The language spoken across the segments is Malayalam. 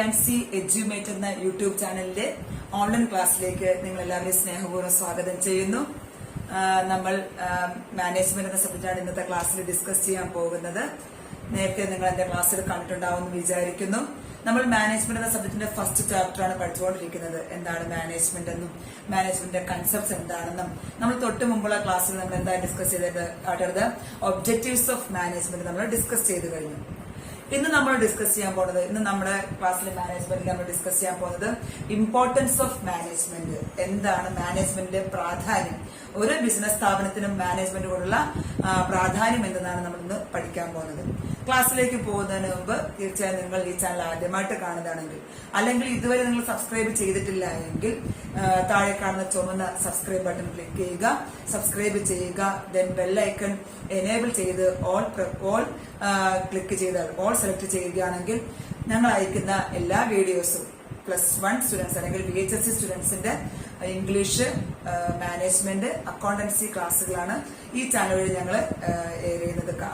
അക്കൗണ്ടൻസി എഡ്യൂമേറ്റ് എന്ന യൂട്യൂബ് ചാനലിന്റെ ഓൺലൈൻ ക്ലാസ്സിലേക്ക് നിങ്ങൾ എല്ലാവരെയും സ്നേഹപൂർവ്വം സ്വാഗതം ചെയ്യുന്നു. നമ്മൾ മാനേജ്മെന്റ് എന്ന സബ്ജക്റ്റാണ് ഇന്നത്തെ ക്ലാസ്സിൽ ഡിസ്കസ് ചെയ്യാൻ പോകുന്നത്. നേരത്തെ നിങ്ങൾ എന്റെ ക്ലാസ്സിൽ കണ്ടിട്ടുണ്ടാവും എന്ന് വിചാരിക്കുന്നു. നമ്മൾ മാനേജ്മെന്റ് എന്ന സബ്ജക്റ്റിന്റെ ഫസ്റ്റ് ചാപ്റ്ററാണ് പഠിച്ചുകൊണ്ടിരിക്കുന്നത്. എന്താണ് മാനേജ്മെന്റ് എന്നും മാനേജ്മെന്റിന്റെ കൺസെപ്റ്റ്സ് എന്താണെന്നും നമ്മൾ തൊട്ട് മുമ്പുള്ള ക്ലാസ്സിൽ നമ്മൾ എന്താ ഡിസ്കസ് ചെയ്തത് ഒബ്ജക്റ്റീവ്സ് ഓഫ് മാനേജ്മെന്റ് നമ്മൾ ഡിസ്കസ് ചെയ്ത് കഴിഞ്ഞു. ഇന്ന് നമ്മൾ ഡിസ്കസ് ചെയ്യാൻ പോകുന്നത്, ഇന്ന് നമ്മുടെ ക്ലാസ്സിലെ മാനേജ്മെന്റിൽ നമ്മൾ ഡിസ്കസ് ചെയ്യാൻ പോകുന്നത് ഇമ്പോർട്ടൻസ് ഓഫ് മാനേജ്മെന്റ്. എന്താണ് മാനേജ്മെന്റിന്റെ പ്രാധാന്യം, ഒരു ബിസിനസ് സ്ഥാപനത്തിനും മാനേജ്മെന്റിനോടുള്ള പ്രാധാന്യം എന്തെന്നാണ് നമ്മൾ ഇന്ന് പഠിക്കാൻ പോകുന്നത്. ക്ലാസ്സിലേക്ക് പോകുന്നതിന് മുമ്പ് തീർച്ചയായും നിങ്ങൾ ഈ ചാനൽ ആദ്യമായിട്ട് കാണുന്നതാണെങ്കിൽ, അല്ലെങ്കിൽ ഇതുവരെ നിങ്ങൾ സബ്സ്ക്രൈബ് ചെയ്തിട്ടില്ല എങ്കിൽ താഴെ കാണുന്ന ചുവന്ന സബ്സ്ക്രൈബ് ബട്ടൺ ക്ലിക്ക് ചെയ്യുക, സബ്സ്ക്രൈബ് ചെയ്യുക. ദെൻ ബെൽ ഐക്കൺ എനേബിൾ ചെയ്ത് ഓൾ ക്ലിക്ക് ചെയ്താൽ ഓൾ സെലക്ട് ചെയ്യുകയാണെങ്കിൽ ഞങ്ങൾ അയക്കുന്ന എല്ലാ വീഡിയോസും +1 സ്റ്റുഡൻസ് അല്ലെങ്കിൽ VHSC സ്റ്റുഡൻസിന്റെ ഇംഗ്ലീഷ്, മാനേജ്മെന്റ്, അക്കൗണ്ടൻസി ക്ലാസ്സുകളാണ് ഈ ചാനൽ വഴി ഞങ്ങൾ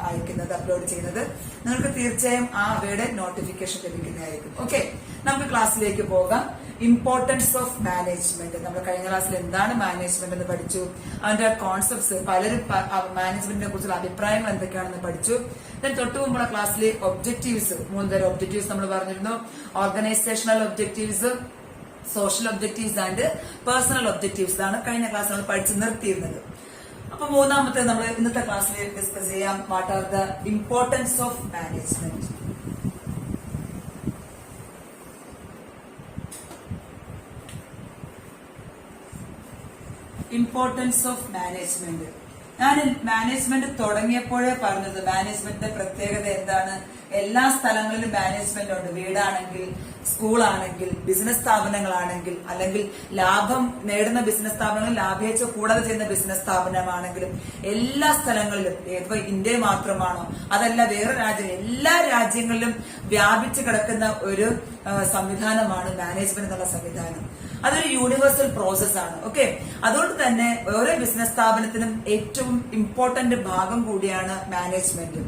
അയക്കുന്നത്, അപ്ലോഡ് ചെയ്യുന്നത്. നിങ്ങൾക്ക് തീർച്ചയായും ആ അവയുടെ നോട്ടിഫിക്കേഷൻ ലഭിക്കുന്നതായിരിക്കും. ഓക്കെ, നമുക്ക് ക്ലാസ്സിലേക്ക് പോകാം. Importance of management. നമ്മൾ കഴിഞ്ഞ ക്ലാസ്സിൽ എന്താണ് മാനേജ്മെന്റ് എന്ന് പഠിച്ചു, അതിന്റെ കോൺസെപ്റ്റ്സ്, പലരും മാനേജ്മെന്റിനെ കുറിച്ചുള്ള അഭിപ്രായങ്ങൾ എന്തൊക്കെയാണെന്ന് പഠിച്ചു. തൊട്ടു മുമ്പുള്ള ക്ലാസ്സിൽ ഒബ്ജക്റ്റീവ്സ്, 3 തരം ഒബ്ജക്റ്റീവ്സ് നമ്മൾ പറഞ്ഞിരുന്നു. Organisational objectives, social objectives and personal objectives ആണ് കഴിഞ്ഞ ക്ലാസ് നമ്മൾ പഠിച്ചു നിർത്തിയിരുന്നത്. അപ്പൊ മൂന്നാമത്തെ നമ്മൾ ഇന്നത്തെ ക്ലാസ്സിൽ ഡിസ്കസ് ചെയ്യാം, what are the importance of management. Importance of management. ഞാൻ മാനേജ്മെന്റ് തുടങ്ങിയപ്പോഴേ പറഞ്ഞത് മാനേജ്മെന്റിന്റെ പ്രത്യേകത എന്താണ്, എല്ലാ സ്ഥലങ്ങളിലും മാനേജ്മെന്റ് ഉണ്ട്. വീടാണെങ്കിൽ, സ്കൂളാണെങ്കിൽ, ബിസിനസ് സ്ഥാപനങ്ങളാണെങ്കിൽ, അല്ലെങ്കിൽ ലാഭം നേടുന്ന ബിസിനസ് സ്ഥാപനങ്ങൾ, ലാഭേച്ഛ കൂടാതെ ചെയ്യുന്ന ബിസിനസ് സ്ഥാപനമാണെങ്കിലും എല്ലാ സ്ഥലങ്ങളിലും, ഏതോ ഇന്ത്യ മാത്രമാണോ അതല്ല വേറെ രാജ്യം, എല്ലാ രാജ്യങ്ങളിലും വ്യാപിച്ചു കിടക്കുന്ന ഒരു സംവിധാനമാണ് മാനേജ്മെന്റ് എന്നുള്ള സംവിധാനം. അതൊരു യൂണിവേഴ്സൽ പ്രോസസ് ആണ്. ഓക്കെ, അതുകൊണ്ട് തന്നെ ഓരോ ബിസിനസ് സ്ഥാപനത്തിനും ഏറ്റവും ഇമ്പോർട്ടന്റ് ഭാഗം കൂടിയാണ് മാനേജ്മെന്റ്.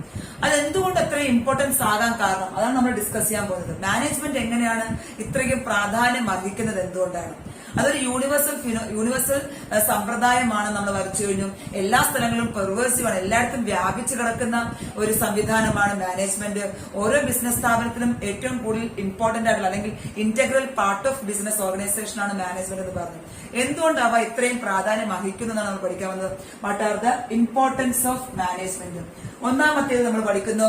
അതെന്തുകൊണ്ട് അത്രയും ഇമ്പോർട്ടൻസ് ആകാൻ കാരണം അതാണ് നമ്മൾ ഡിസ്കസ് ചെയ്യാൻ പോകുന്നത്. മാനേജ്മെന്റ് എങ്ങനെയാണ് ഇത്രയും പ്രാധാന്യം അർഹിക്കുന്നത്, എന്തുകൊണ്ടാണ്? അതൊരു യൂണിവേഴ്സൽ സമ്പ്രദായമാണ്. നമ്മൾ വരച്ചു കഴിഞ്ഞു, എല്ലാ സ്ഥലങ്ങളിലും പെർവേഴ്സീവ് ആണ്, എല്ലായിടത്തും വ്യാപിച്ചു കിടക്കുന്ന ഒരു സംവിധാനമാണ് മാനേജ്മെന്റ്. ഓരോ ബിസിനസ് സ്ഥാപനത്തിനും ഏറ്റവും കൂടുതൽ ഇമ്പോർട്ടന്റ് ആയിട്ടുള്ള അല്ലെങ്കിൽ integral part of business organisation ആണ് മാനേജ്മെന്റ് എന്ന് പറഞ്ഞു. എന്തുകൊണ്ട് അവ ഇത്രയും പ്രാധാന്യം അർഹിക്കുന്നതാണ് നമ്മൾ പഠിക്കാൻ വന്നത്. What are the importance of management. ഒന്നാമത്തേത് നമ്മൾ പഠിക്കുന്നു,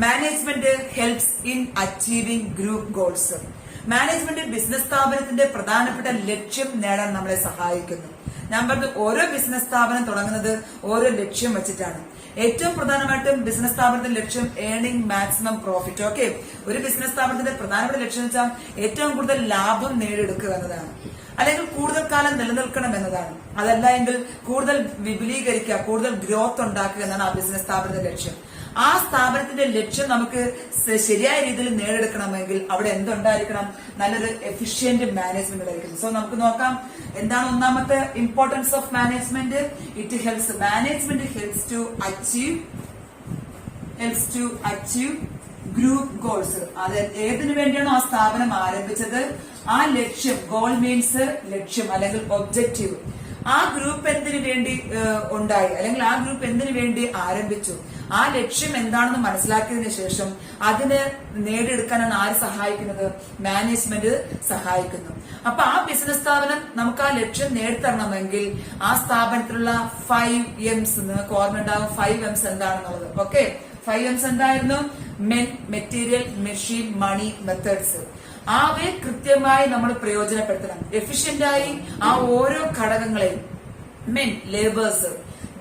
management helps in achieving group goals. Management business സ്ഥാപനത്തിന്റെ പ്രധാനപ്പെട്ട ലക്ഷ്യം നേടാൻ നമ്മളെ സഹായിക്കുന്നു. ഞാൻ പറഞ്ഞു, ഓരോ ബിസിനസ് സ്ഥാപനം തുടങ്ങുന്നത് ഓരോ ലക്ഷ്യം വെച്ചിട്ടാണ്. ഏറ്റവും പ്രധാനമായിട്ടും ബിസിനസ് സ്ഥാപനത്തിന്റെ ലക്ഷ്യം ഏർണിംഗ് മാക്സിമം പ്രോഫിറ്റ്. ഓക്കെ, ഒരു ബിസിനസ് സ്ഥാപനത്തിന്റെ പ്രധാനപ്പെട്ട ലക്ഷ്യം വെച്ചാൽ ഏറ്റവും കൂടുതൽ ലാഭം നേടിയെടുക്കുക എന്നതാണ്, അല്ലെങ്കിൽ കൂടുതൽ കാലം നിലനിൽക്കണം എന്നതാണ്. അതല്ല എങ്കിൽ കൂടുതൽ വിപുലീകരിക്കുക, കൂടുതൽ ഗ്രോത്ത് ഉണ്ടാക്കുക എന്നാണ് ആ ബിസിനസ് സ്ഥാപനത്തിന്റെ ലക്ഷ്യം. ആ സ്ഥാപനത്തിന്റെ ലക്ഷ്യം നമുക്ക് ശരിയായ രീതിയിൽ നേടിയെടുക്കണമെങ്കിൽ അവിടെ എന്തുണ്ടായിരിക്കണം, നല്ലൊരു എഫിഷ്യന്റ് മാനേജ്മെന്റ് ഉണ്ടായിരിക്കണം. സോ നമുക്ക് നോക്കാം, എന്താണ് ഒന്നാമത്തെ importance of management. It helps, management helps to achieve group goals. അത് ഏതിനു വേണ്ടിയാണോ ആ സ്ഥാപനം ആരംഭിച്ചത്, ആ ലക്ഷ്യം, ഗോൾ മീൻസ് ലക്ഷ്യം അല്ലെങ്കിൽ ഒബ്ജക്റ്റീവ്, ആ ഗ്രൂപ്പ് എന്തിനു വേണ്ടി ഉണ്ടായി, അല്ലെങ്കിൽ ആ ഗ്രൂപ്പ് എന്തിനു വേണ്ടി ആരംഭിച്ചു, ആ ലക്ഷ്യം എന്താണെന്ന് മനസ്സിലാക്കിയതിനു ശേഷം അതിന് നേടിയെടുക്കാനാണ് ആര് സഹായിക്കുന്നത്, മാനേജ്മെന്റ് സഹായിക്കുന്നു. അപ്പൊ ആ ബിസിനസ് സ്ഥാപനം നമുക്ക് ആ ലക്ഷ്യം നേടിത്തരണമെങ്കിൽ ആ സ്ഥാപനത്തിലുള്ള 5 M's ഓർമ്മ ഉണ്ടാകും. 5 M's എന്താണെന്നുള്ളത്. ഓക്കെ, 5 M's എന്തായിരുന്നു? മെൻ, മെറ്റീരിയൽ, മെഷീൻ, മണി, മെത്തേഡ്സ്. അവയെ കൃത്യമായി നമ്മൾ പ്രയോജനപ്പെടുത്തണം. എഫിഷ്യന്റായി ആ ഓരോ ഘടകങ്ങളെയും, മെൻ ലേബേഴ്സ്,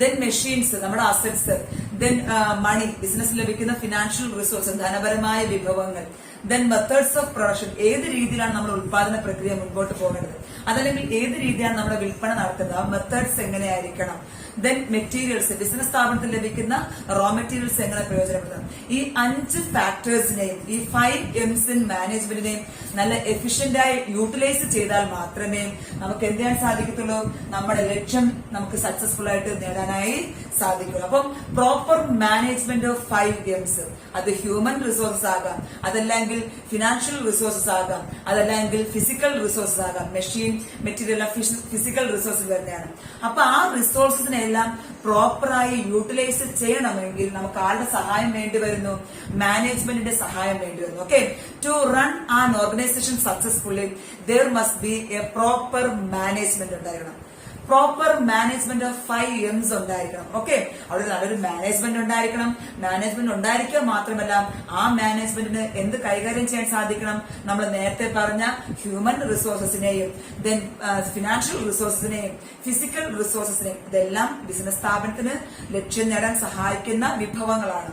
ദെൻ മെഷീൻസ് നമ്മുടെ അസറ്റ്സ്, ദെൻ മണി ബിസിനസ്സിൽ ലഭിക്കുന്ന ഫിനാൻഷ്യൽ റിസോഴ്സ് ധനപരമായ വിഭവങ്ങൾ, ദെൻ മെത്തേഡ്സ് ഓഫ് പ്രൊഡക്ഷൻ ഏത് രീതിയിലാണ് നമ്മൾ ഉത്പാദന പ്രക്രിയ മുൻപോട്ട് പോകേണ്ടത്, അതല്ലെങ്കിൽ ഏത് രീതിയാണ് നമ്മുടെ വിൽപ്പന നടത്തുന്നത്, ആ മെത്തേഡ്സ് എങ്ങനെയായിരിക്കണം, ദെൻ മെറ്റീരിയൽസ് ബിസിനസ് സ്ഥാപനത്തിൽ ലഭിക്കുന്ന റോ മെറ്റീരിയൽസ് എങ്ങനെ പ്രയോജനപ്പെടുത്തണം. ഈ 5 ഫാക്ടേഴ്സിനെയും ഈ 5 M's ഇൻ മാനേജ്മെന്റിനെയും നല്ല എഫിഷ്യന്റ് ആയി യൂട്ടിലൈസ് ചെയ്താൽ മാത്രമേ നമുക്ക് എന്ത് ചെയ്യാൻ സാധിക്കത്തുള്ളൂ, നമ്മുടെ ലക്ഷ്യം നമുക്ക് സക്സസ്ഫുൾ ആയിട്ട് നേടാനായി സാധിക്കുള്ളൂ. അപ്പം പ്രോപ്പർ മാനേജ്മെന്റ് ഓഫ് 5 M's, അത് ഹ്യൂമൻ റിസോഴ്സസ് ആകാം, അതല്ലെങ്കിൽ ഫിനാൻഷ്യൽ റിസോഴ്സസ് ആകാം, അതല്ലെങ്കിൽ ഫിസിക്കൽ റിസോഴ്സസ് ആകാം. മെഷീൻ, മെറ്റീരിയൽ, ഫിസിക്കൽ റിസോഴ്സസ് തന്നെയാണ്. അപ്പൊ ആ റിസോഴ്സസിനെല്ലാം പ്രോപ്പറായി യൂട്ടിലൈസ് ചെയ്യണമെങ്കിൽ നമുക്ക് ആരുടെ സഹായം വേണ്ടി വരുന്നു, മാനേജ്മെന്റിന്റെ സഹായം വേണ്ടി വരുന്നു. Okay, to run an organisation successfully there must be a proper management ഉണ്ടായിരിക്കണം. പ്രോപ്പർ മാനേജ്മെന്റ് ഓഫ് 5 M's ഉണ്ടായിരിക്കണം. ഓക്കെ, അവിടെ നല്ലൊരു മാനേജ്മെന്റ് ഉണ്ടായിരിക്കണം. മാനേജ്മെന്റ് ഉണ്ടായിരിക്കുക മാത്രമല്ല ആ മാനേജ്മെന്റിന് എന്ത് കൈകാര്യം ചെയ്യാൻ സാധിക്കണം, നമ്മൾ നേരത്തെ പറഞ്ഞ ഹ്യൂമൻ റിസോഴ്സസിനെയും ദെൻ ഫിനാൻഷ്യൽ റിസോഴ്സസിനെയും ഫിസിക്കൽ റിസോഴ്സസിനെയും, ഇതെല്ലാം ബിസിനസ് സ്ഥാപനത്തിന് ലക്ഷ്യം നേടാൻ സഹായിക്കുന്ന വിഭവങ്ങളാണ്.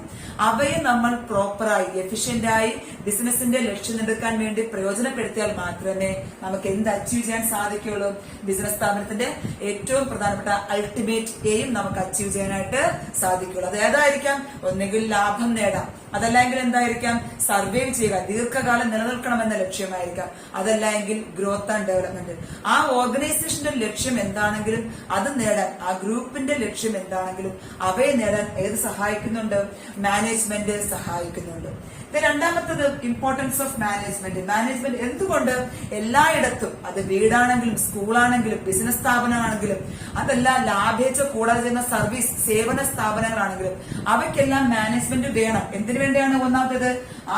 അവയെ നമ്മൾ പ്രോപ്പറായി എഫിഷ്യന്റായി ബിസിനസിന്റെ ലക്ഷ്യം നേടുക്കാൻ വേണ്ടി പ്രയോജനപ്പെടുത്തിയാൽ മാത്രമേ നമുക്ക് എന്ത് അച്ചീവ് ചെയ്യാൻ സാധിക്കുള്ളൂ, ബിസിനസ് സ്ഥാപനത്തിന്റെ ഏറ്റവും പ്രധാനപ്പെട്ട അൾട്ടിമേറ്റ് എയിം നമുക്ക് അച്ചീവ് ചെയ്യാനായിട്ട് സാധിക്കുള്ളൂ. അത് ഏതായിരിക്കാം, ഒന്നെങ്കിൽ ലാഭം നേടാം, അതല്ലെങ്കിൽ എന്തായിരിക്കാം, സർവൈവ് ചെയ്യുക, ദീർഘകാലം നിലനിൽക്കണമെന്ന ലക്ഷ്യമായിരിക്കാം, അതല്ലെങ്കിൽ ഗ്രോത്ത് ആൻഡ് ഡെവലപ്മെന്റ്. ആ ഓർഗനൈസേഷന്റെ ലക്ഷ്യം എന്താണെങ്കിലും അത് നേടാൻ, ആ ഗ്രൂപ്പിന്റെ ലക്ഷ്യം എന്താണെങ്കിലും അവയെ നേടാൻ ഏത് സഹായിക്കുന്നുണ്ട്, മാനേജ്മെന്റ് സഹായിക്കുന്നുണ്ട്. രണ്ടാമത്തത് ഇമ്പോർട്ടൻസ് ഓഫ് മാനേജ്മെന്റ്. മാനേജ്മെന്റ് എന്തുകൊണ്ട് എല്ലായിടത്തും, അത് വീടാണെങ്കിലും സ്കൂളാണെങ്കിലും ബിസിനസ് സ്ഥാപനമാണെങ്കിലും അതല്ല ലാഭേച്ഛ കൂടാതെ ചെയ്യുന്ന സർവീസ് സേവന സ്ഥാപനങ്ങളാണെങ്കിലും അവയ്ക്കെല്ലാം മാനേജ്മെന്റ് വേണം. എന്തിനു വേണ്ടിയാണ്? ഒന്നാമത്തേത്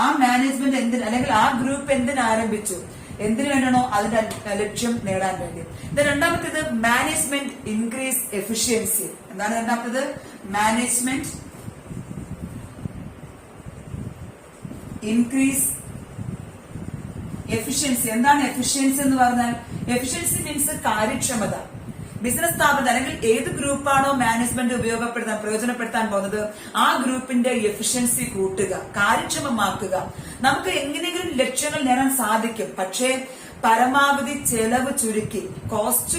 ആ മാനേജ്മെന്റ് എന്തിന്, അല്ലെങ്കിൽ ആ ഗ്രൂപ്പ് എന്തിന് ആരംഭിച്ചു, എന്തിനു വേണ്ടിയാണോ അതിന്റെ ലക്ഷ്യം നേടാൻ വേണ്ടി. രണ്ടാമത്തേത് മാനേജ്മെന്റ് ഇൻക്രീസ് എഫിഷ്യൻസി. എന്താണ് രണ്ടാമത്തേത്? Management increase efficiency. എന്താണ് എഫിഷ്യൻസി എന്ന് പറഞ്ഞാൽ? എഫിഷ്യൻസി മീൻസ് കാര്യക്ഷമത. ബിസിനസ് സ്ഥാപനം അല്ലെങ്കിൽ ഏത് ഗ്രൂപ്പാണോ മാനേജ്മെന്റ് പ്രയോജനപ്പെടുത്താൻ പോകുന്നത് ആ ഗ്രൂപ്പിന്റെ എഫിഷ്യൻസി കൂട്ടുക, കാര്യക്ഷമമാക്കുക. നമുക്ക് എങ്ങനെയെങ്കിലും ലക്ഷ്യങ്ങൾ നേടാൻ സാധിക്കും, പക്ഷേ പരമാവധി ചെലവ് ചുരുക്കി കോസ്റ്റ്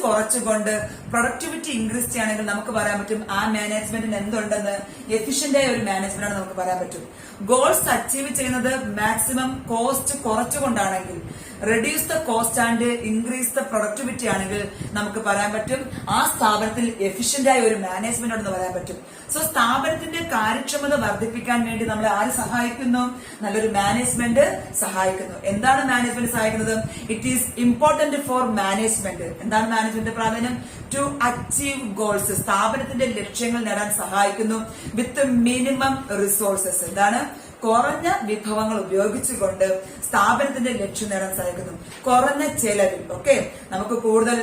കുറച്ചുകൊണ്ട് പ്രൊഡക്ടിവിറ്റി ഇൻക്രീസ് ചെയ്യുകയാണെങ്കിൽ നമുക്ക് പറയാൻ പറ്റും ആ മാനേജ്മെന്റിന് എന്തുണ്ടെന്ന്, എഫിഷ്യന്റ് ആയ ഒരു മാനേജ്മെന്റ് ആണ് നമുക്ക് പറയാൻ പറ്റും. ഗോൾസ് അച്ചീവ് ചെയ്യുന്നത് മാക്സിമം കോസ്റ്റ് കുറച്ചുകൊണ്ടാണെങ്കിൽ, reduce the cost and increase the productivity ആണെങ്കിൽ നമുക്ക് പറയാൻ പറ്റും ആ സ്ഥാപനത്തിൽ എഫിഷ്യന്റ് ആയ ഒരു മാനേജ്മെന്റ് ഉണ്ടെന്ന് പറയാൻ പറ്റും. സോ സ്ഥാപനത്തിന്റെ കാര്യക്ഷമത വർദ്ധിപ്പിക്കാൻ വേണ്ടി നമ്മളെ ആര് സഹായിക്കുന്നു? നല്ലൊരു മാനേജ്മെന്റ് സഹായിക്കുന്നു. എന്താണ് മാനേജ്മെന്റ് സഹായിക്കുന്നത്? It is important four management. എന്താണ് മാനേജ്മെന്റ് പ്രാധാന്യം? ടു അച്ചീവ് ഗോൾസ്, സ്ഥാപനത്തിന്റെ ലക്ഷ്യങ്ങൾ നേടാൻ സഹായിക്കുന്നു വിത്ത് മിനിമം റിസോഴ്സസ്. എന്താണ്? കുറഞ്ഞ വിഭവങ്ങൾ ഉപയോഗിച്ചുകൊണ്ട് സ്ഥാപനത്തിന്റെ ലക്ഷ്യം നേടാൻ സഹായിക്കുന്നു. കുറഞ്ഞ ചെലവിൽ. ഓക്കെ, നമുക്ക് കൂടുതൽ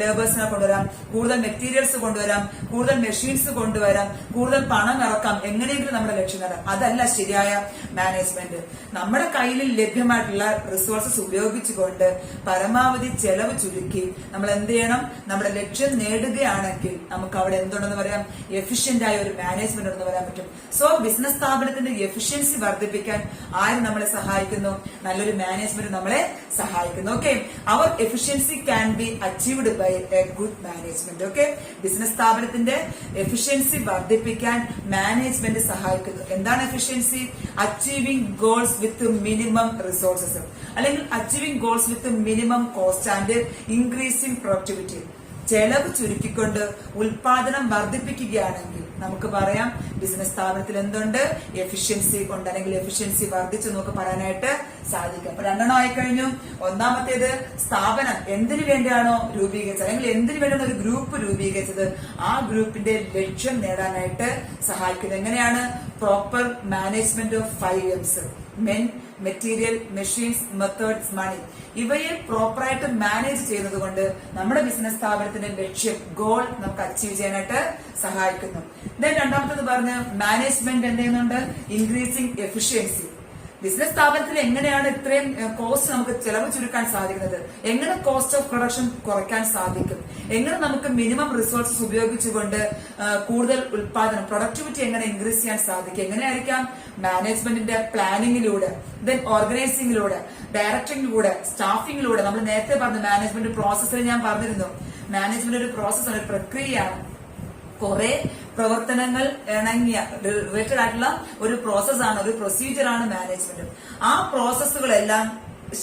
ലേബേഴ്സിനെ കൊണ്ടുവരാം, കൂടുതൽ മെറ്റീരിയൽസ് കൊണ്ടുവരാം, കൂടുതൽ മെഷീൻസ് കൊണ്ടുവരാം, കൂടുതൽ പണം ഇറക്കാം, എങ്ങനെയെങ്കിലും നമ്മുടെ ലക്ഷ്യം നേടാം. അതല്ല ശരിയായ മാനേജ്മെന്റ്. നമ്മുടെ കയ്യിൽ ലഭ്യമായിട്ടുള്ള റിസോഴ്സസ് ഉപയോഗിച്ചുകൊണ്ട് പരമാവധി ചെലവ് ചുരുക്കി നമ്മൾ എന്ത് ചെയ്യണം? നമ്മുടെ ലക്ഷ്യം നേടുകയാണെങ്കിൽ നമുക്ക് അവിടെ എന്തുണ്ടെന്ന് പറയാം? എഫിഷ്യന്റ് ആയ ഒരു മാനേജ്മെന്റ് ഉണ്ടെന്ന് പറയാൻ പറ്റും. സോ ബിസിനസ് സ്ഥാപനത്തിന്റെ എഫിഷ്യൻസി വർദ്ധിപ്പിക്കാൻ ആര് നമ്മളെ സഹായിക്കുന്നു? നല്ലൊരു മാനേജ്മെന്റ് നമ്മളെ സഹായിക്കുന്നു. Okay, our efficiency can be achieved by a good management. Okay, business സ്ഥാപനത്തിന്റെ എഫിഷ്യൻസി വർദ്ധിപ്പിക്കാൻ മാനേജ്മെന്റ് സഹായിക്കുന്നു. എന്താണ് efficiency? Achieving goals with minimum resources, അല്ലെങ്കിൽ achieving goals with minimum cost and increasing productivity. ചെലവ് ചുരുക്കിക്കൊണ്ട് ഉൽപാദനം വർദ്ധിപ്പിക്കുകയാണെങ്കിൽ നമുക്ക് പറയാം ബിസിനസ് സ്ഥാപനത്തിൽ എന്തുണ്ട്? എഫിഷ്യൻസി ഉണ്ട്, അല്ലെങ്കിൽ എഫിഷ്യൻസി വർദ്ധിച്ചു നമുക്ക് പറയാനായിട്ട് സാധിക്കും. അപ്പൊ രണ്ടെണ്ണം ആയിക്കഴിഞ്ഞു. ഒന്നാമത്തേത് സ്ഥാപനം എന്തിനു വേണ്ടിയാണോ രൂപീകരിച്ചത്, അല്ലെങ്കിൽ എന്തിനു വേണ്ടിയാണ് ഒരു ഗ്രൂപ്പ് രൂപീകരിച്ചത് ആ ഗ്രൂപ്പിന്റെ ലക്ഷ്യം നേടാനായിട്ട് സഹായിക്കുന്നത്. എങ്ങനെയാണ്? Proper management of 5 M's. Men, material, machines, methods, money. ഇവയെ പ്രോപ്പറായിട്ട് മാനേജ് ചെയ്യുന്നത് കൊണ്ട് നമ്മുടെ ബിസിനസ് സ്ഥാപനത്തിന്റെ ലക്ഷ്യം, ഗോൾ നമുക്ക് അച്ചീവ് ചെയ്യാനായിട്ട് സഹായിക്കുന്നു. രണ്ടാമത്തത് പറഞ്ഞ് മാനേജ്മെന്റ് എന്ത് ചെയ്യുന്നുണ്ട്? Increasing efficiency. ബിസിനസ് സ്ഥാപനത്തിൽ എങ്ങനെയാണ് ഇത്രയും കോസ്റ്റ് നമുക്ക് ചെലവ് ചുരുക്കാൻ സാധിക്കുന്നത്? എങ്ങനെ കോസ്റ്റ് ഓഫ് പ്രൊഡക്ഷൻ കുറയ്ക്കാൻ സാധിക്കും? എങ്ങനെ നമുക്ക് മിനിമം റിസോഴ്സസ് ഉപയോഗിച്ചുകൊണ്ട് കൂടുതൽ ഉൽപാദനം, പ്രൊഡക്ടിവിറ്റി എങ്ങനെ ഇൻക്രീസ് ചെയ്യാൻ സാധിക്കും? എങ്ങനെയായിരിക്കാം? മാനേജ്മെന്റിന്റെ പ്ലാനിങ്ങിലൂടെ, ദെൻ ഓർഗനൈസിംഗിലൂടെ, ഡയറക്ടിംഗിലൂടെ, സ്റ്റാഫിംഗിലൂടെ. നമ്മൾ നേരത്തെ പറഞ്ഞ മാനേജ്മെന്റ് പ്രോസസ്സിൽ ഞാൻ പറഞ്ഞിരുന്നു, മാനേജ്മെന്റ് ഒരു പ്രോസസ്സാണ്, ഒരു പ്രക്രിയയാണ്. കുറെ പ്രവർത്തനങ്ങൾ ഇണങ്ങിയ റിലേറ്റഡ് ആയിട്ടുള്ള ഒരു പ്രോസസ്സാണ്, ഒരു പ്രൊസീജിയറാണ് മാനേജ്മെന്റ്. ആ പ്രോസസ്സുകളെല്ലാം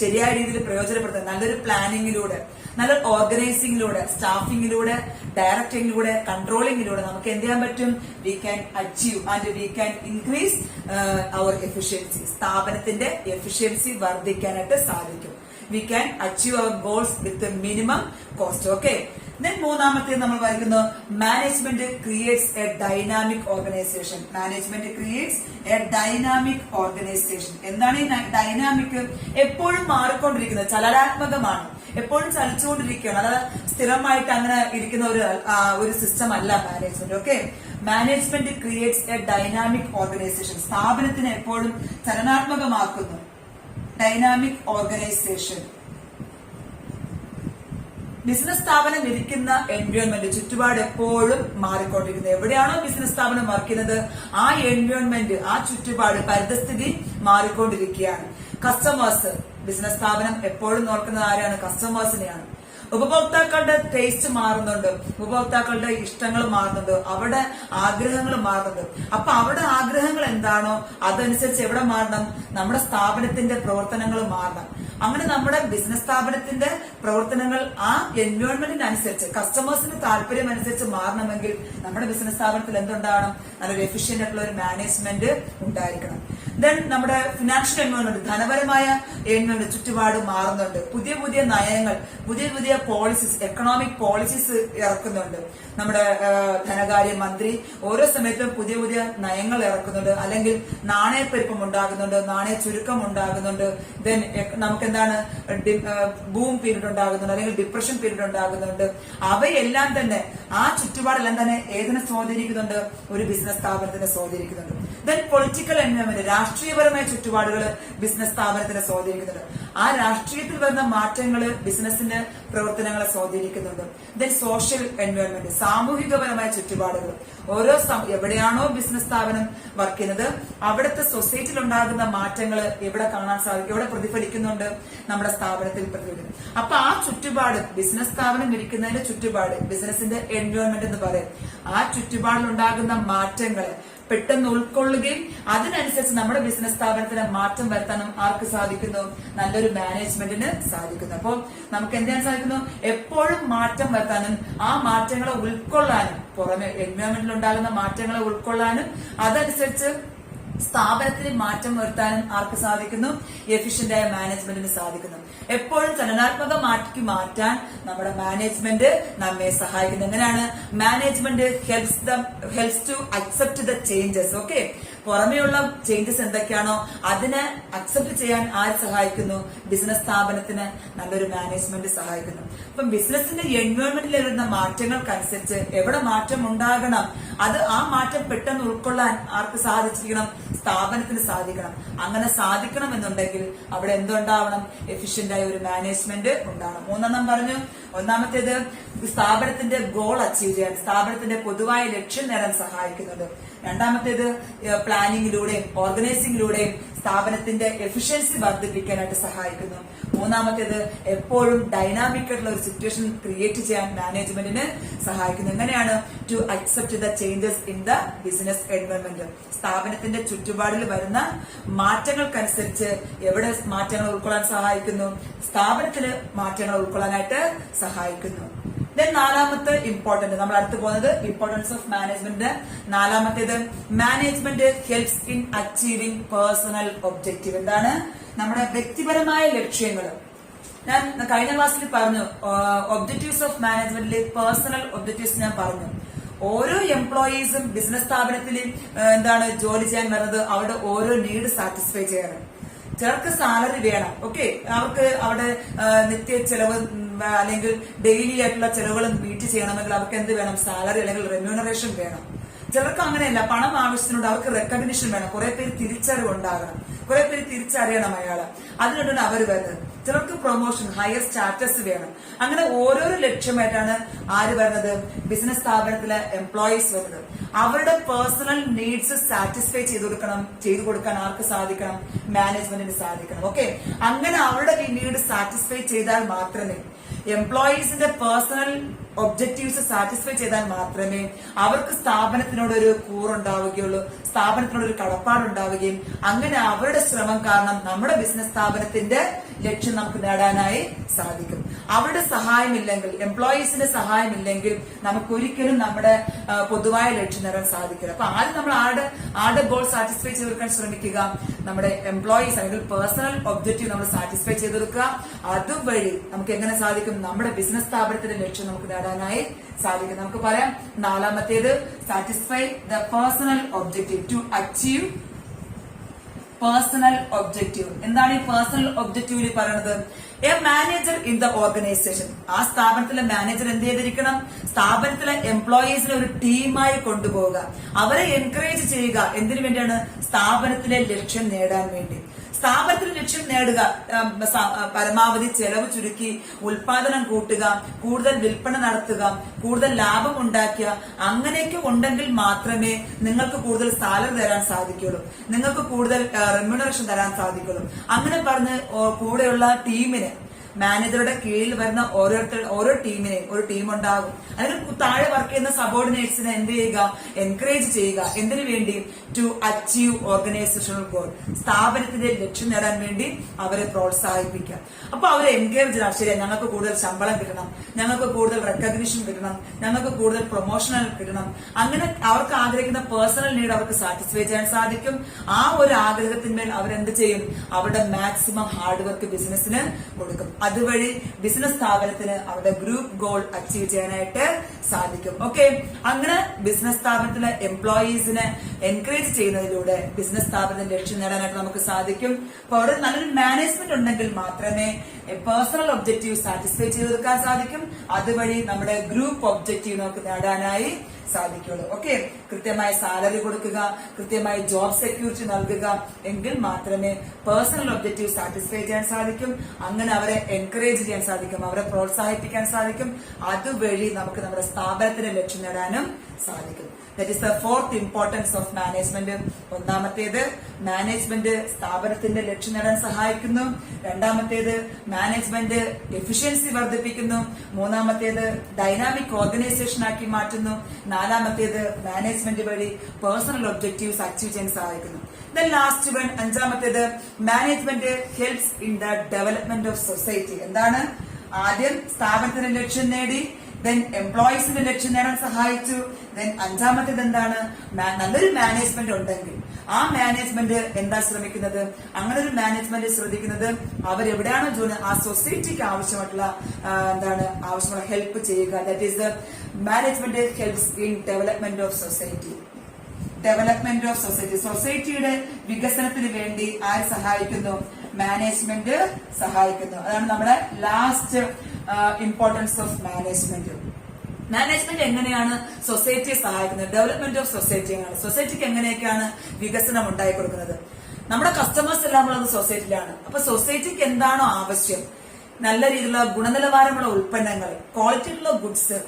ശരിയായ രീതിയിൽ പ്രയോജനപ്പെടുത്താൻ നല്ലൊരു പ്ലാനിങ്ങിലൂടെ, നല്ല ഓർഗനൈസിംഗിലൂടെ, സ്റ്റാഫിംഗിലൂടെ, ഡയറക്ടിംഗിലൂടെ, കൺട്രോളിംഗിലൂടെ നമുക്ക് എന്ത് ചെയ്യാൻ പറ്റും? We can achieve and we can increase our efficiency. സ്ഥാപനത്തിന്റെ എഫിഷ്യൻസി വർദ്ധിക്കാനായിട്ട് സാധിക്കും. We can achieve our goals with minimum cost. Okay. Then മൂന്നാമത്തെ നമ്മൾ വായിക്കുന്നു management creates a dynamic organisation. Management creates a dynamic organisation. എന്താണ് ഈ ഡൈനാമിക്? എപ്പോഴും മാറിക്കൊണ്ടിരിക്കുന്നത്, ചലനാത്മകമാണ്, എപ്പോഴും ചലിച്ചുകൊണ്ടിരിക്കുകയാണ്. അതായത് സ്ഥിരമായിട്ട് അങ്ങനെ ഇരിക്കുന്ന ഒരു സിസ്റ്റം അല്ല management. Okay. Management creates a dynamic organization. സ്ഥാപനത്തിനെ എപ്പോഴും ചലനാത്മകമാക്കുന്നു. Dynamic organisation. ബിസിനസ് സ്ഥാപനം ഇരിക്കുന്ന എൻവയോൺമെന്റ്, ചുറ്റുപാട് എപ്പോഴും മാറിക്കൊണ്ടിരിക്കുന്നത്. എവിടെയാണോ ബിസിനസ് സ്ഥാപനം വർക്ക് ചെയ്യുന്നത് ആ എൻവയോൺമെന്റ്, ആ ചുറ്റുപാട്, പരിതസ്ഥിതി മാറിക്കൊണ്ടിരിക്കുകയാണ്. കസ്റ്റമേഴ്സ്, ബിസിനസ് സ്ഥാപനം എപ്പോഴും നോക്കുന്നത് ആരെയാണ്? കസ്റ്റമേഴ്സിനെയാണ്. ഉപഭോക്താക്കളുടെ ടേസ്റ്റ് മാറുന്നുണ്ട്, ഉപഭോക്താക്കളുടെ ഇഷ്ടങ്ങൾ മാറുന്നുണ്ട്, അവിടെ ആഗ്രഹങ്ങൾ മാറുന്നുണ്ട്. അപ്പൊ അവിടെ ആഗ്രഹങ്ങൾ എന്താണോ അതനുസരിച്ച് എവിടെ മാറണം? നമ്മുടെ സ്ഥാപനത്തിന്റെ പ്രവർത്തനങ്ങൾ മാറണം. അങ്ങനെ നമ്മുടെ ബിസിനസ് സ്ഥാപനത്തിന്റെ പ്രവർത്തനങ്ങൾ ആ എൻവയോൺമെന്റിനനുസരിച്ച്, കസ്റ്റമേഴ്സിന്റെ താല്പര്യം അനുസരിച്ച് മാറണമെങ്കിൽ നമ്മുടെ ബിസിനസ് സ്ഥാപനത്തിൽ എന്തുണ്ടാവണം? നല്ലൊരു എഫിഷ്യന്റ് ആയിട്ടുള്ള ഒരു മാനേജ്മെന്റ് ഉണ്ടായിരിക്കണം. ദെൻ നമ്മുടെ ഫിനാൻഷ്യൽ എൻവയോൺമെന്റ്, ധനപരമായ എൻവയോൺമെന്റ്, ചുറ്റുപാട് മാറുന്നുണ്ട്. പുതിയ പുതിയ നയങ്ങൾ, പുതിയ പുതിയ പോളിസീസ്, എക്കണോമിക് പോളിസീസ് ഇറക്കുന്നുണ്ട്. നമ്മുടെ ധനകാര്യ മന്ത്രി ഓരോ സമയത്തും പുതിയ പുതിയ നയങ്ങൾ ഇറക്കുന്നുണ്ട്. അല്ലെങ്കിൽ നാണയപ്പെരുപ്പം ഉണ്ടാകുന്നുണ്ട്, നാണയ ചുരുക്കം ഉണ്ടാകുന്നുണ്ട്. ദെൻ നമുക്ക് എന്താണ് ബൂം പീരീഡ് ഉണ്ടാകുന്നുണ്ട്, അല്ലെങ്കിൽ ഡിപ്രഷൻ പീരീഡ് ഉണ്ടാകുന്നുണ്ട്. അവയെല്ലാം തന്നെ, ആ ചുറ്റുപാടെല്ലാം തന്നെ ഏതിനെ സ്വാധീനിക്കുന്നുണ്ട്? ഒരു ബിസിനസ് സ്ഥാപനത്തിനെ സ്വാധീനിക്കുന്നുണ്ട്. ദെൻ പൊളിറ്റിക്കൽ എൻവയോൺമെന്റ്, രാഷ്ട്രീയപരമായ ചുറ്റുപാടുകൾ ബിസിനസ് സ്ഥാപനത്തിനെ സ്വാധീനിക്കുന്നുണ്ട്. ആ രാഷ്ട്രീയത്തിൽ വരുന്ന മാറ്റങ്ങൾ ബിസിനസിന്റെ പ്രവർത്തനങ്ങളെ സ്വാധീനിക്കുന്നുണ്ട്. ദെൻ സോഷ്യൽ എൻവയോൺമെന്റ്, സാമൂഹികപരമായ ചുറ്റുപാടുകൾ. ഓരോ എവിടെയാണോ ബിസിനസ് സ്ഥാപനം വർക്ക് ചെയ്യുന്നത് അവിടുത്തെ സൊസൈറ്റിയിൽ ഉണ്ടാകുന്ന മാറ്റങ്ങൾ എവിടെ കാണാൻ സാധിക്കും? എവിടെ പ്രതിഫലിക്കുന്നുണ്ട്? നമ്മുടെ സ്ഥാപനത്തിൽ പ്രതിഫലിക്കുന്നു. അപ്പൊ ആ ചുറ്റുപാട്, ബിസിനസ് സ്ഥാപനം ഇരിക്കുന്നതിന്റെ ചുറ്റുപാട്, ബിസിനസിന്റെ എൻവയോൺമെന്റ് എന്ന് പറയും. ആ ചുറ്റുപാടിൽ ഉണ്ടാകുന്ന മാറ്റങ്ങളെ പെട്ടെന്ന് ഉൾക്കൊള്ളുകയും അതിനനുസരിച്ച് നമ്മുടെ ബിസിനസ് സ്ഥാപനത്തിന് മാറ്റം വരുത്താനും ആർക്ക് സാധിക്കുന്നു? നല്ലൊരു മാനേജ്മെന്റിന് സാധിക്കുന്നു. അപ്പോൾ നമുക്ക് എന്ത് ചെയ്യാൻ സാധിക്കുന്നു? എപ്പോഴും മാറ്റം വരുത്താനും ആ മാറ്റങ്ങളെ ഉൾക്കൊള്ളാനും, പുറമെ എൻവയോൺമെന്റിൽ ഉണ്ടാകുന്ന മാറ്റങ്ങളെ ഉൾക്കൊള്ളാനും അതനുസരിച്ച് സ്ഥാപനത്തിന് മാറ്റം വരുത്താനും ആർക്ക് സാധിക്കുന്നു? എഫിഷ്യന്റ് ആയ മാനേജ്മെന്റിന് സാധിക്കുന്നു. എപ്പോഴും ചലനാത്മകമാക്കി മാറ്റാൻ നമ്മുടെ മാനേജ്മെന്റ് നമ്മെ സഹായിക്കുന്നു. എങ്ങനെയാണ്? Management helps to accept the changes. Okay. പുറമെയുള്ള ചേഞ്ചസ് എന്തൊക്കെയാണോ അതിനെ അക്സെപ്റ്റ് ചെയ്യാൻ ആര് സഹായിക്കുന്നു? ബിസിനസ് സ്ഥാപനത്തിന് നല്ലൊരു മാനേജ്മെന്റ് സഹായിക്കുന്നു. അപ്പം ബിസിനസിന്റെ എൻവയോൺമെന്റിൽ വരുന്ന മാറ്റങ്ങൾക്കനുസരിച്ച് എവിടെ മാറ്റം ഉണ്ടാകണം, അത് ആ മാറ്റം പെട്ടെന്ന് ഉൾക്കൊള്ളാൻ ആർക്ക് സാധിച്ചിരിക്കണം? സ്ഥാപനത്തിന് സാധിക്കണം. അങ്ങനെ സാധിക്കണം എന്നുണ്ടെങ്കിൽ അവിടെ എന്തുണ്ടാവണം? എഫിഷ്യന്റ് ആയ ഒരു മാനേജ്മെന്റ് ഉണ്ടാവണം. മൂന്നെണ്ണം പറഞ്ഞു. ഒന്നാമത്തേത് സ്ഥാപനത്തിന്റെ ഗോൾ അച്ചീവ് ചെയ്യാൻ, സ്ഥാപനത്തിന്റെ പൊതുവായ ലക്ഷ്യം നേടാൻ സഹായിക്കുന്നുണ്ട്. രണ്ടാമത്തേത് പ്ലാനിങ്ങിലൂടെയും ഓർഗനൈസിംഗിലൂടെയും സ്ഥാപനത്തിന്റെ എഫിഷ്യൻസി വർദ്ധിപ്പിക്കാനായിട്ട് സഹായിക്കുന്നു. മൂന്നാമത്തേത് എപ്പോഴും ഡൈനാമിക് ആയിട്ടുള്ള ഒരു സിറ്റുവേഷൻ ക്രിയേറ്റ് ചെയ്യാൻ മാനേജ്മെന്റിന് സഹായിക്കുന്നു. എങ്ങനെയാണ്? To accept the changes in the business environment. സ്ഥാപനത്തിന്റെ ചുറ്റുപാടിൽ വരുന്ന മാറ്റങ്ങൾക്കനുസരിച്ച് എവിടെ മാറ്റങ്ങൾ ഉൾക്കൊള്ളാൻ സഹായിക്കുന്നു? സ്ഥാപനത്തിന് മാറ്റങ്ങൾ ഉൾക്കൊള്ളാനായിട്ട് സഹായിക്കുന്നു. ദെൻ നാലാമത്തെ ഇമ്പോർട്ടന്റ്, നമ്മൾ അടുത്ത് പോകുന്നത് ഇമ്പോർട്ടൻസ് ഓഫ് മാനേജ്മെന്റ്. നാലാമത്തേത് management helps in achieving personal objective. എന്താണ്? നമ്മുടെ വ്യക്തിപരമായ ലക്ഷ്യങ്ങൾ. ഞാൻ കഴിഞ്ഞ ക്ലാസ്സിൽ പറഞ്ഞു ഒബ്ജക്റ്റീവ്സ് ഓഫ് മാനേജ്മെന്റിലെ പേഴ്സണൽ ഒബ്ജക്റ്റീവ്സ് ഞാൻ പറഞ്ഞു. ഓരോ എംപ്ലോയീസും ബിസിനസ് സ്ഥാപനത്തിൽ എന്താണ് ജോലി ചെയ്യാൻ വരുന്നത്? അവരുടെ ഓരോ നീഡ് സാറ്റിസ്ഫൈ ചെയ്യാനാണ്. ചിലർക്ക് സാലറി വേണം. ഓക്കെ. അവർക്ക് അവിടെ നിത്യ ചെലവ് അല്ലെങ്കിൽ ഡെയിലി ആയിട്ടുള്ള ചെലവുകൾ മീറ്റ് ചെയ്യണമെങ്കിൽ അവർക്ക് എന്ത് വേണം? സാലറി അല്ലെങ്കിൽ റെമ്യൂണറേഷൻ വേണം. ചിലർക്ക് അങ്ങനെയല്ല, പണം ആവശ്യത്തിനുണ്ട്, അവർക്ക് റെക്കഗ്നിഷൻ വേണം, കുറെ പേര് തിരിച്ചറിവ് ഉണ്ടാകണം, കുറെ പേര് തിരിച്ചറിയണം അയാള്. അതിനുകൊണ്ടാണ് അവർ വരുന്നത്. ചിലർക്ക് പ്രൊമോഷൻ, ഹയർ സ്റ്റാറ്റസ് വേണം. അങ്ങനെ ഓരോരോ ലക്ഷ്യമായിട്ടാണ് ആര് വരുന്നത്, ബിസിനസ് സ്ഥാപനത്തിലെ എംപ്ലോയീസ് വരുന്നത്. അവരുടെ പേഴ്സണൽ നീഡ്സ് സാറ്റിസ്ഫൈ ചെയ്തു കൊടുക്കാൻ ആർക്ക് സാധിക്കണം, മാനേജ്മെന്റിന് സാധിക്കണം. ഓക്കെ, അങ്ങനെ അവരുടെ നീഡ് സാറ്റിസ്ഫൈ ചെയ്താൽ മാത്രമേ, എംപ്ലോയീസിന്റെ പേഴ്സണൽ ഒബ്ജക്റ്റീവ്സ് സാറ്റിസ്ഫൈ ചെയ്താൽ മാത്രമേ അവർക്ക് സ്ഥാപനത്തിനോട് ഒരു കൂറുണ്ടാവുകയുള്ളൂ, സ്ഥാപനത്തിനോട് ഒരു കടപ്പാടുണ്ടാവുകയും അങ്ങനെ അവരുടെ ശ്രമം കാരണം നമ്മുടെ ബിസിനസ് സ്ഥാപനത്തിന്റെ ലക്ഷ്യം നമുക്ക് നേടാനായി സാധിക്കും. അവരുടെ സഹായമില്ലെങ്കിൽ, എംപ്ലോയീസിന്റെ സഹായമില്ലെങ്കിൽ നമുക്കൊരിക്കലും നമ്മുടെ പൊതുവായ ലക്ഷ്യം നേടാൻ സാധിക്കില്ല. അപ്പൊ ആദ്യം നമ്മൾ ആരുടെ ഗോൾ സാറ്റിസ്ഫൈ ചെയ്തെടുക്കാൻ ശ്രമിക്കുക, നമ്മുടെ എംപ്ലോയീസ് അല്ലെങ്കിൽ പേഴ്സണൽ ഒബ്ജക്റ്റീവ് നമ്മൾ സാറ്റിസ്ഫൈ ചെയ്തെടുക്കുക. അതുവഴി നമുക്ക് എങ്ങനെ സാധിക്കും, നമ്മുടെ ബിസിനസ് സ്ഥാപനത്തിന്റെ ലക്ഷ്യം നമുക്ക് നേടാനായി സാധിക്കും. നമുക്ക് പറയാം, നാലാമത്തേത് satisfy the personal objective, to achieve personal objective. എന്താണ് ഈ പേഴ്സണൽ ഒബ്ജക്റ്റീവിൽ പറയുന്നത്, a manager in the organisation. ആ സ്ഥാപനത്തിലെ മാനേജർ എന്ത് ചെയ്തിരിക്കണം, സ്ഥാപനത്തിലെ എംപ്ലോയീസിനെ ഒരു ടീമായി കൊണ്ടുപോവുക, അവരെ എൻകറേജ് ചെയ്യുക. എന്തിനു വേണ്ടിയാണ്, സ്ഥാപനത്തിലെ ലക്ഷ്യം നേടാൻ വേണ്ടി. സ്ഥാപനത്തിന് ലക്ഷ്യം നേടുക, പരമാവധി ചെലവ് ചുരുക്കി ഉൽപാദനം കൂട്ടുക, കൂടുതൽ വിൽപ്പന നടത്തുക, കൂടുതൽ ലാഭം ഉണ്ടാക്കുക. അങ്ങനെയൊക്കെ ഉണ്ടെങ്കിൽ മാത്രമേ നിങ്ങൾക്ക് കൂടുതൽ സാലറി തരാൻ സാധിക്കുള്ളൂ, നിങ്ങൾക്ക് കൂടുതൽ റെമ്യൂണറേഷൻ തരാൻ സാധിക്കുള്ളൂ. അങ്ങനെ പറഞ്ഞ് കൂടെയുള്ള ടീമിനെ, മാനേജറുടെ കീഴിൽ വരുന്ന ഓരോ ടീമിനെയും, ഒരു ടീം ഉണ്ടാകും, അതിന് താഴെ വർക്ക് ചെയ്യുന്ന സബോർഡിനേറ്റ്സിനെ എന്ത് ചെയ്യുക, എൻകറേജ് ചെയ്യുക. എന്തിനു വേണ്ടി, ടു അച്ചീവ് ഓർഗനൈസേഷണൽ ഗോൾ, സ്ഥാപനത്തിന്റെ ലക്ഷ്യം നേടാൻ വേണ്ടി അവരെ പ്രോത്സാഹിപ്പിക്കുക. അപ്പൊ അവരെ എൻകറേജ് ചെയ്യണം, ശരിയാ, ഞങ്ങൾക്ക് കൂടുതൽ ശമ്പളം കിട്ടണം, ഞങ്ങൾക്ക് കൂടുതൽ റെക്കഗ്നിഷൻ കിട്ടണം, ഞങ്ങൾക്ക് കൂടുതൽ പ്രൊമോഷണൽ കിട്ടണം. അങ്ങനെ അവർക്ക് ആഗ്രഹിക്കുന്ന പേഴ്സണൽ നീഡ് അവർക്ക് സാറ്റിസ്ഫൈ ചെയ്യാൻ സാധിക്കും. ആ ഒരു ആഗ്രഹത്തിന്മേൽ അവരെന്ത് ചെയ്യും, അവരുടെ മാക്സിമം ഹാർഡ് വർക്ക് ബിസിനസിന് കൊടുക്കും. അതുവഴി ബിസിനസ് സ്ഥാപനത്തിന് അവരുടെ ഗ്രൂപ്പ് ഗോൾ അച്ചീവ് ചെയ്യാനായിട്ട് സാധിക്കും. ഓക്കെ, അങ്ങനെ ബിസിനസ് സ്ഥാപനത്തിലെ എംപ്ലോയീസിനെ എൻകറേജ് ചെയ്യുന്നതിലൂടെ ബിസിനസ് സ്ഥാപനത്തിന്റെ ലക്ഷ്യം നേടാനായിട്ട് നമുക്ക് സാധിക്കും. അപ്പൊ അവിടെ നല്ലൊരു മാനേജ്മെന്റ് ഉണ്ടെങ്കിൽ മാത്രമേ പേഴ്സണൽ ഒബ്ജക്റ്റീവ് സാറ്റിസ്ഫൈ ചെയ്തെടുക്കാൻ സാധിക്കും. അതുവഴി നമ്മുടെ ഗ്രൂപ്പ് ഒബ്ജക്റ്റീവ് നമുക്ക് നേടാനായി സാധിക്കുള്ളൂ. ഓക്കെ, കൃത്യമായ സാലറി കൊടുക്കുക, കൃത്യമായ ജോബ് സെക്യൂരിറ്റി നൽകുക, എങ്കിൽ മാത്രമേ പേഴ്സണൽ ഒബ്ജക്റ്റീവ് സാറ്റിസ്ഫൈ ചെയ്യാൻ സാധിക്കും. അങ്ങനെ അവരെ എൻകറേജ് ചെയ്യാൻ സാധിക്കും, അവരെ പ്രോത്സാഹിപ്പിക്കാൻ സാധിക്കും. അതുവഴി നമുക്ക് നമ്മുടെ സ്ഥാപനത്തിന്റെ ലക്ഷ്യം നേടാനും സാധിക്കും. That is the fourth importance of management. ഒന്നാമത്തേത്, മാനേജ്മെന്റ് സ്ഥാപനത്തിന്റെ ലക്ഷ്യം നേടാൻ സഹായിക്കുന്നു. രണ്ടാമത്തേത്, മാനേജ്മെന്റ് എഫിഷ്യൻസി വർദ്ധിപ്പിക്കുന്നു. മൂന്നാമത്തേത്, ഡൈനാമിക് ഓർഗനൈസേഷൻ ആക്കി മാറ്റുന്നു. നാലാമത്തേത്, മാനേജ്മെന്റ് വഴി പേഴ്സണൽ ഒബ്ജക്റ്റീവ്സ് അച്ചീവ് ചെയ്യാൻ സഹായിക്കുന്നു. ദെൻ ലാസ്റ്റ് വൺ, അഞ്ചാമത്തേത്, management helps in the development of society. എന്താണ്, ആദ്യം സ്ഥാപനത്തിന്റെ ലക്ഷ്യം നേടി, ദെൻ എംപ്ലോയീസിന്റെ ലക്ഷ്യം നേടാൻ സഹായിച്ചു. ദെൻ അഞ്ചാമത്തേത് എന്താണ്, നല്ലൊരു മാനേജ്മെന്റ് ഉണ്ടെങ്കിൽ ആ മാനേജ്മെന്റ് എന്താ ശ്രമിക്കുന്നത്, അങ്ങനെ ഒരു മാനേജ്മെന്റ് ശ്രദ്ധിക്കുന്നത് അവരെവിടെയാണോ ജോലി, ആ സൊസൈറ്റിക്ക് ആവശ്യമായിട്ടുള്ള ആവശ്യമുള്ള ഹെൽപ്പ് ചെയ്യുക. That is the management helps in development of society. Development of society, സൊസൈറ്റിയുടെ വികസനത്തിന് വേണ്ടി ആര് സഹായിക്കുന്നു, മാനേജ്മെന്റ് സഹായിക്കുന്നു. അതാണ് നമ്മുടെ last importance of management. Management എങ്ങനെയാണ് സൊസൈറ്റിയെ സഹായിക്കുന്നത്, ഡെവലപ്മെന്റ് ഓഫ് സൊസൈറ്റിയാണ്, സൊസൈറ്റിക്ക് എങ്ങനെയൊക്കെയാണ് വികസനം ഉണ്ടായി കൊടുക്കുന്നത്. നമ്മുടെ കസ്റ്റമേഴ്സ് എല്ലാം ഉള്ളത് സൊസൈറ്റിയിലാണ്. അപ്പൊ സൊസൈറ്റിക്ക് എന്താണോ ആവശ്യം, നല്ല രീതിയിലുള്ള ഗുണനിലവാരമുള്ള ഉൽപ്പന്നങ്ങൾ, ക്വാളിറ്റിയുള്ള ഗുഡ്സ്,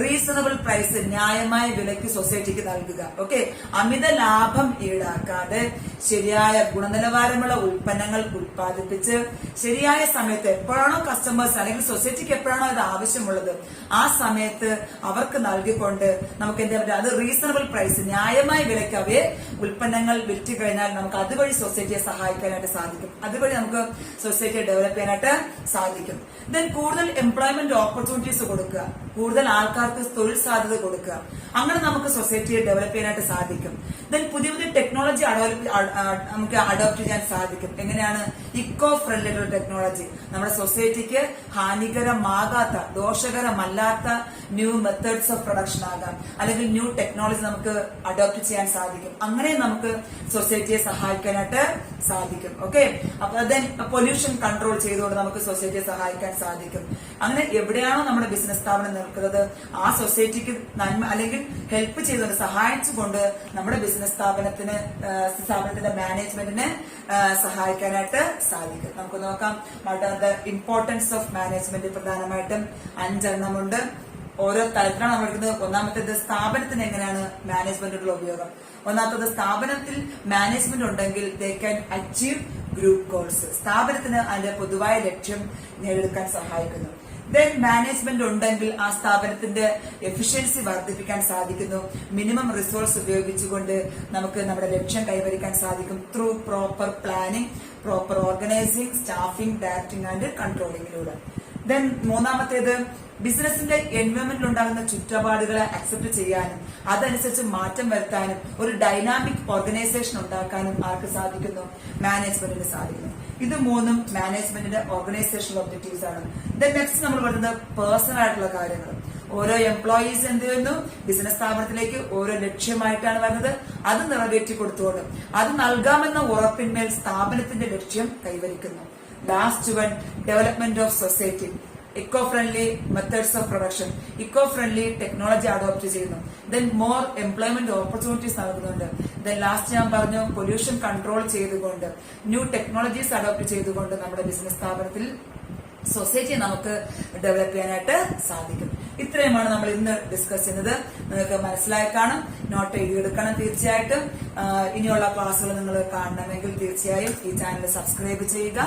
റീസണബിൾ പ്രൈസ്, ന്യായമായ വിലയ്ക്ക് സൊസൈറ്റിക്ക് നൽകുക. ഓക്കെ, അമിത ലാഭം ഈടാക്കാതെ ശരിയായ ഗുണനിലവാരമുള്ള ഉൽപ്പന്നങ്ങൾ ഉൽപ്പാദിപ്പിച്ച് ശരിയായ സമയത്ത്, എപ്പോഴാണോ കസ്റ്റമേഴ്സ് അല്ലെങ്കിൽ സൊസൈറ്റിക്ക് എപ്പോഴാണോ ഇത് ആവശ്യമുള്ളത് ആ സമയത്ത് അവർക്ക് നൽകിക്കൊണ്ട് നമുക്ക് എന്താ പറ്റുക, അത് റീസണബിൾ പ്രൈസ്, ന്യായമായ വിലയ്ക്ക് അവയെ ഉൽപ്പന്നങ്ങൾ വിറ്റ് കഴിഞ്ഞാൽ നമുക്ക് അതുവഴി സൊസൈറ്റിയെ സഹായിക്കാനായിട്ട് സാധിക്കും. അതുവഴി നമുക്ക് സൊസൈറ്റിയെ ഡെവലപ്പ് ചെയ്യാനായിട്ട് സാധിക്കും. ദെൻ കൂടുതൽ എംപ്ലോയ്മെന്റ് ഓപ്പർച്യൂണിറ്റീസ് കൊടുക്കുക, കൂടുതൽ ആൾക്കാർക്ക് തൊഴിൽ സാധ്യത കൊടുക്കുക. അങ്ങനെ നമുക്ക് സൊസൈറ്റിയെ ഡെവലപ്പ് ചെയ്യാനായിട്ട് സാധിക്കും. ദെൻ പുതിയ പുതിയ ടെക്നോളജി നമുക്ക് അഡോപ്റ്റ് ചെയ്യാൻ സാധിക്കും. എങ്ങനെയാണ്, ഇക്കോ ഫ്രണ്ട്ലി ടെക്നോളജി, നമ്മുടെ സൊസൈറ്റിക്ക് ഹാനികരമാകാത്ത, ദോഷകരമല്ലാത്ത ന്യൂ മെത്തേഡ്സ് ഓഫ് പ്രൊഡക്ഷൻ ആകാം, അല്ലെങ്കിൽ ന്യൂ ടെക്നോളജി നമുക്ക് അഡോപ്റ്റ് ചെയ്യാൻ സാധിക്കും. അങ്ങനെ നമുക്ക് സൊസൈറ്റിയെ സഹായിക്കാനായിട്ട് സാധിക്കും. ഓക്കെ, അപ്പൊ ദെൻ പൊല്യൂഷൻ കൺട്രോൾ ചെയ്തുകൊണ്ട് നമുക്ക് സൊസൈറ്റിയെ സഹായിക്കാൻ സാധിക്കും. അങ്ങനെ എവിടെയാണോ നമ്മുടെ ബിസിനസ് സ്ഥാപനം നിൽക്കുന്നത് ആ സൊസൈറ്റിക്ക് നന്മ അല്ലെങ്കിൽ ഹെൽപ്പ് ചെയ്തുകൊണ്ട് സഹായിച്ചുകൊണ്ട് നമ്മുടെ ബിസിനസ് സ്ഥാപനത്തിന്റെ മാനേജ്മെന്റിനെ സഹായിക്കാനായിട്ട് സാധിക്കും. നമുക്ക് നോക്കാം what are the importance of management. പ്രധാനമായിട്ടും 5 എണ്ണമുണ്ട്. ഓരോ തലത്തിലാണ് നമ്മൾ എടുക്കുന്നത്. ഒന്നാമത്തേത് സ്ഥാപനത്തിന് എങ്ങനെയാണ് മാനേജ്മെന്റിനുള്ള ഉപയോഗം. ഒന്നാമത്തത് സ്ഥാപനത്തിൽ മാനേജ്മെന്റ് ഉണ്ടെങ്കിൽ they can achieve group goals. സ്ഥാപനത്തിന് അതിന്റെ പൊതുവായ ലക്ഷ്യം നേടിയെടുക്കാൻ സഹായിക്കുന്നു. ദെൻ മാനേജ്മെന്റ് ഉണ്ടെങ്കിൽ ആ സ്ഥാപനത്തിന്റെ എഫിഷ്യൻസി വർദ്ധിപ്പിക്കാൻ സാധിക്കുന്നു. മിനിമം റിസോഴ്സ് ഉപയോഗിച്ചുകൊണ്ട് നമുക്ക് നമ്മുടെ ലക്ഷ്യം കൈവരിക്കാൻ സാധിക്കും through proper planning, proper organizing, staffing, directing and കൺട്രോളിംഗിലൂടെ. ദെൻ മൂന്നാമത്തേത് ബിസിനസിന്റെ എൻവയോൺമെന്റിൽ ഉണ്ടാകുന്ന ചുറ്റുപാടുകളെ അക്സെപ്റ്റ് ചെയ്യാനും അതനുസരിച്ച് മാറ്റം വരുത്താനും ഒരു ഡൈനാമിക് ഓർഗനൈസേഷൻ ഉണ്ടാക്കാനും ആർക്ക് സാധിക്കുന്നു? മാനേജ്മെന്റിന് സാധിക്കുന്നു. ഇത് മൂന്നും മാനേജ്മെന്റിന്റെ ഓർഗനൈസേഷണൽ ഒബ്ജക്റ്റീവ്സ് ആണ്. ദെൻ നെക്സ്റ്റ് നമ്മൾ പറയുന്നത് പേഴ്സണൽ ആയിട്ടുള്ള കാര്യങ്ങൾ. ഓരോ എംപ്ലോയീസ് എന്ത് ചെയ്യുന്നു? ബിസിനസ് സ്ഥാപനത്തിലേക്ക് ഓരോ ലക്ഷ്യമായിട്ടാണ് വരുന്നത്. അത് നിറവേറ്റി കൊടുത്തുകൊണ്ട് അത് നൽകാമെന്ന ഉറപ്പിന്മേൽ സ്ഥാപനത്തിന്റെ ലക്ഷ്യം കൈവരിക്കുന്നു. Last one, development of society. Eco friendly methods of production, eco friendly technology adopt ചെയ്യുന്നു. ദെൻ മോർ എംപ്ലോയ്മെന്റ് ഓപ്പർച്യൂണിറ്റീസ് നൽകുന്നുണ്ട്. ദെൻ ലാസ്റ്റ് ഞാൻ പറഞ്ഞു പൊല്യൂഷൻ കൺട്രോൾ ചെയ്തുകൊണ്ട് ന്യൂ ടെക്നോളജീസ് അഡോപ്റ്റ് ചെയ്തുകൊണ്ട് നമ്മുടെ ബിസിനസ് സ്ഥാപനത്തിൽ സൊസൈറ്റി നമുക്ക് ഡെവലപ്പ് ചെയ്യാനായിട്ട് സാധിക്കും. ഇത്രയുമാണ് നമ്മൾ ഇന്ന് ഡിസ്കസ് ചെയ്യുന്നത്. നിങ്ങൾക്ക് മനസ്സിലായി കാണും. നോട്ട് എഴുതിയെടുക്കണം തീർച്ചയായിട്ടും. ഇനിയുള്ള ക്ലാസ്സുകൾ നിങ്ങൾ കാണണമെങ്കിൽ തീർച്ചയായും ഈ ചാനൽ സബ്സ്ക്രൈബ് ചെയ്യുക.